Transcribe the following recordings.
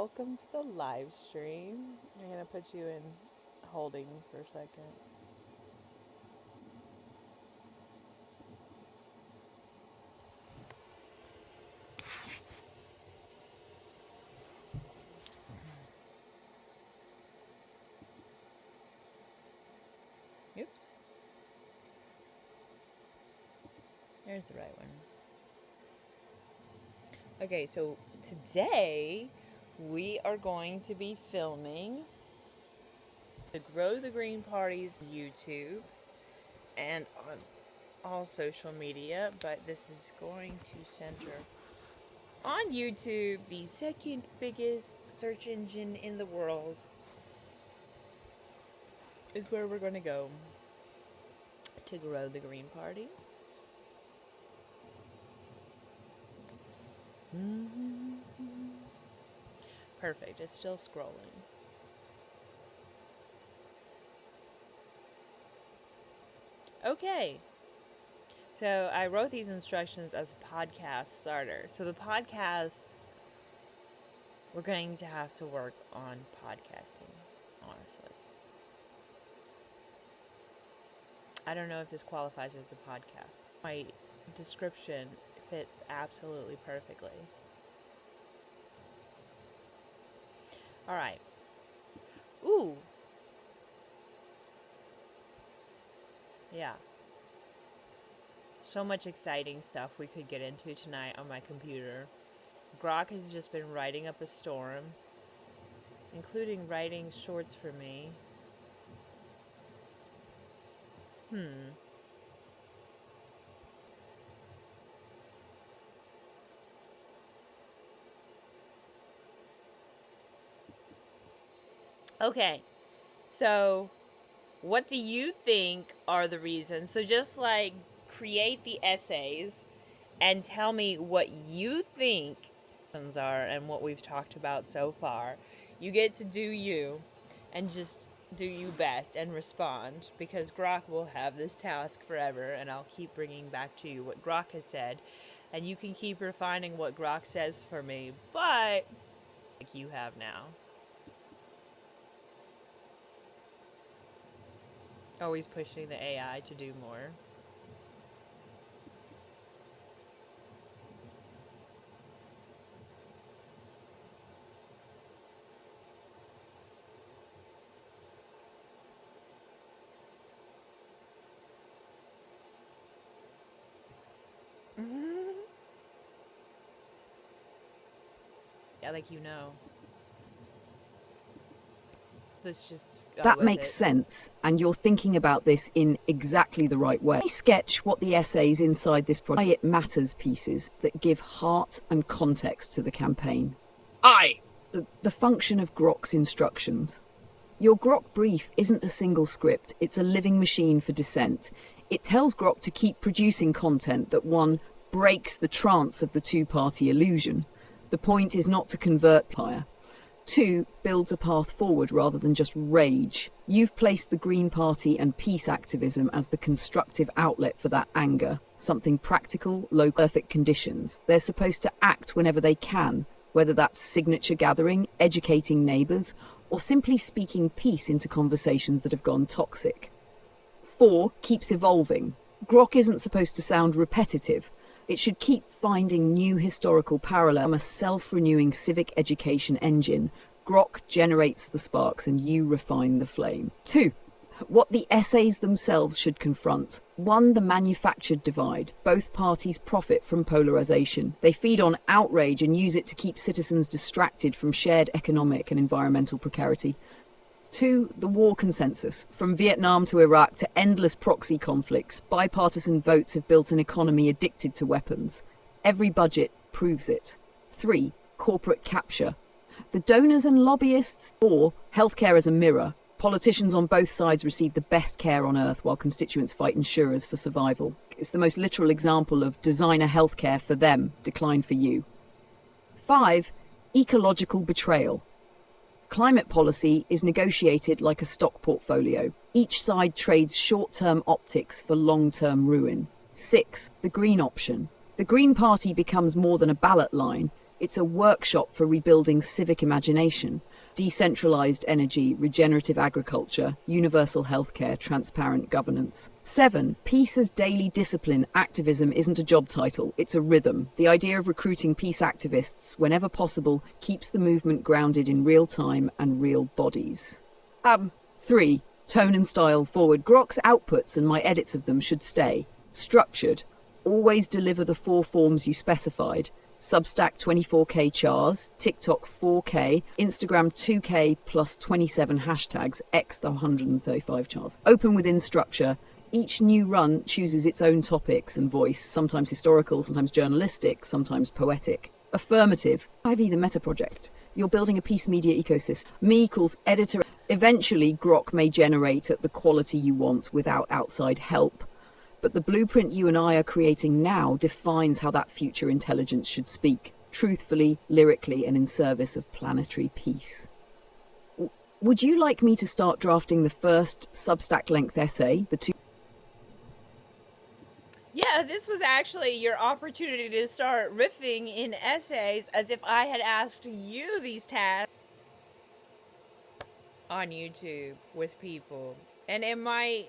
welcome to the live stream. I'm going to put you in holding for a second. Oops. There's the right one. Okay, so today we are going to be filming the Grow the Green Party's YouTube and on all social media, but this is going to center on YouTube, the second biggest search engine in the world, is where we're going to go to grow the Green Party. Perfect, it's still scrolling. Okay, so I wrote these instructions as a podcast starter. So the podcast, we're going to have to work on podcasting, honestly. I don't know if this qualifies as a podcast. My description fits absolutely perfectly. All right. Ooh. Yeah. So much exciting stuff we could get into tonight on my computer. Grok has just been writing up a storm, including writing shorts for me. Okay, so what do you think are the reasons? So just like create the essays and tell me what you think are and what we've talked about so far. You get to do you and just do you best and respond, because Grok will have this task forever, and I'll keep bringing back to you what Grok has said, and you can keep refining what Grok says for me, but like you have now. Always pushing the AI to do more. Yeah, like you know. Let's just go That with makes it. sense, and you're thinking about this in exactly the right way. I sketch what the essays inside this project, why it matters pieces that give heart and context to the campaign. The function of Grok's instructions. Your Grok brief isn't a single script, it's a living machine for dissent. It tells Grok to keep producing content that, one, breaks the trance of the two-party illusion. The point is not to convert fire. 2, builds a path forward rather than just rage. You've placed the Green Party and peace activism as the constructive outlet for that anger. Something practical, low perfect conditions. They're supposed to act whenever they can, whether that's signature gathering, educating neighbours, or simply speaking peace into conversations that have gone toxic. 4, keeps evolving. Grok isn't supposed to sound repetitive. It should keep finding new historical parallels. I'm a self-renewing civic education engine. Grok generates the sparks and you refine the flame. 2, what the essays themselves should confront. 1, the manufactured divide. Both parties profit from polarization. They feed on outrage and use it to keep citizens distracted from shared economic and environmental precarity. 2, the war consensus. From Vietnam to Iraq to endless proxy conflicts, bipartisan votes have built an economy addicted to weapons. Every budget proves it. 3, corporate capture. The donors and lobbyists, or healthcare as a mirror. Politicians on both sides receive the best care on earth while constituents fight insurers for survival. It's the most literal example of designer healthcare for them, decline for you. 5, ecological betrayal. Climate policy is negotiated like a stock portfolio. Each side trades short-term optics for long-term ruin. 6, the green option. The Green Party becomes more than a ballot line. It's a workshop for rebuilding civic imagination, decentralized energy, regenerative agriculture, universal healthcare, transparent governance. 7. Peace as daily discipline. Activism isn't a job title, it's a rhythm. The idea of recruiting peace activists, whenever possible, keeps the movement grounded in real time and real bodies. 3. Tone and style forward. Grok's outputs and my edits of them should stay structured. Always deliver the 4 forms you specified. Substack 24K chars, TikTok 4K, Instagram 2K plus 27 hashtags, X the 135 chars. Open within structure. Each new run chooses its own topics and voice, sometimes historical, sometimes journalistic, sometimes poetic. Affirmative. IV the meta project. You're building a peace media ecosystem. Me equals editor. Eventually, Grok may generate at the quality you want without outside help. But the blueprint you and I are creating now defines how that future intelligence should speak, truthfully, lyrically, and in service of planetary peace. Would you like me to start drafting the first Substack-length essay? Yeah, this was actually your opportunity to start riffing in essays as if I had asked you these tasks on YouTube with people. And it might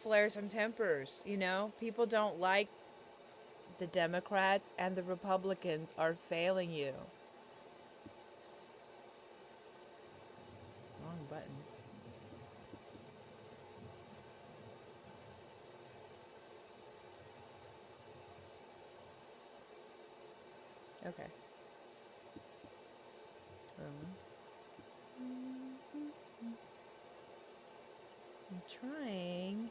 flare some tempers, you know? People don't like the Democrats and the Republicans are failing you. Wrong button. Okay. I'm trying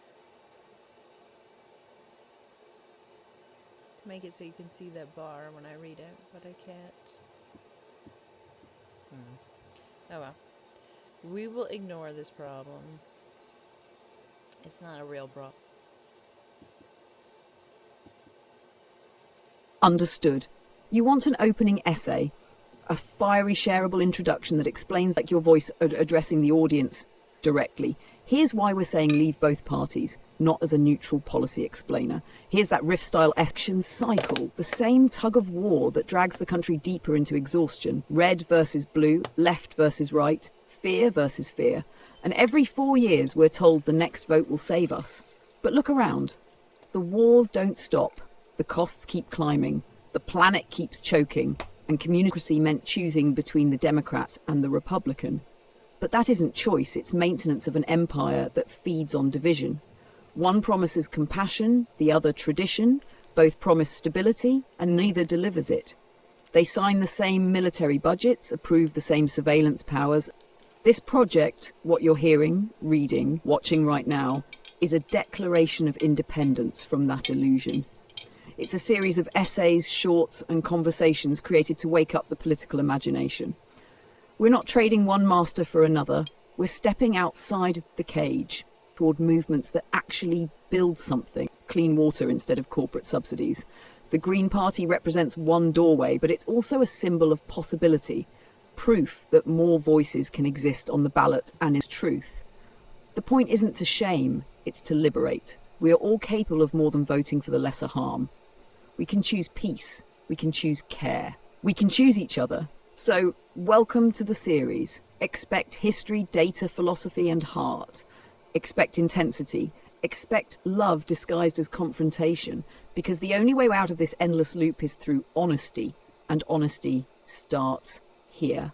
to make it so you can see that bar when I read it, but I can't. Oh well. We will ignore this problem. It's not a real problem. Understood. You want an opening essay, a fiery, shareable introduction that explains like your voice addressing the audience directly. Here's why we're saying leave both parties, not as a neutral policy explainer. Here's that riff-style action cycle, the same tug of war that drags the country deeper into exhaustion. Red versus blue, left versus right, fear versus fear. And every 4 years we're told the next vote will save us. But look around. The wars don't stop. The costs keep climbing. The planet keeps choking. And community meant choosing between the Democrat and the Republican. But that isn't choice, it's maintenance of an empire that feeds on division. One promises compassion, the other tradition. Both promise stability, and neither delivers it. They sign the same military budgets, approve the same surveillance powers. This project, what you're hearing, reading, watching right now, is a declaration of independence from that illusion. It's a series of essays, shorts, and conversations created to wake up the political imagination. We're not trading one master for another. We're stepping outside the cage toward movements that actually build something. Clean water instead of corporate subsidies. The Green Party represents one doorway, but it's also a symbol of possibility. Proof that more voices can exist on the ballot and is truth. The point isn't to shame, it's to liberate. We are all capable of more than voting for the lesser harm. We can choose peace. We can choose care. We can choose each other. So, welcome to the series. Expect history, data, philosophy, and heart. Expect intensity. Expect love disguised as confrontation, because the only way out of this endless loop is through honesty, and honesty starts here.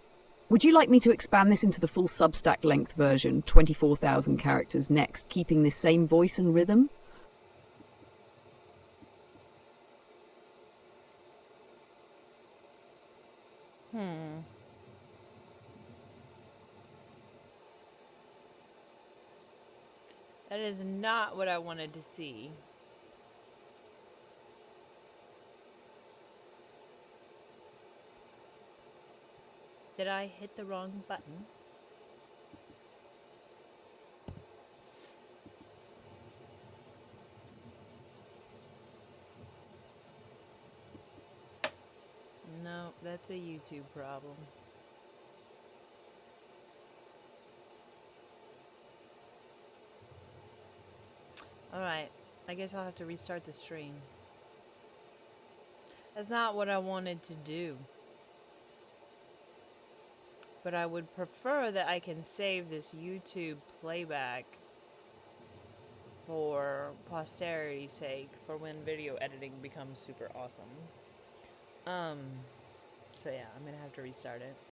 Would you like me to expand this into the full Substack length version, 24,000 characters next, keeping this same voice and rhythm? That is not what I wanted to see. Did I hit the wrong button? No, that's a YouTube problem. Alright, I guess I'll have to restart the stream. That's not what I wanted to do. but I would prefer that I can save this YouTube playback for posterity's sake, for when video editing becomes super awesome. So yeah, I'm gonna have to restart it.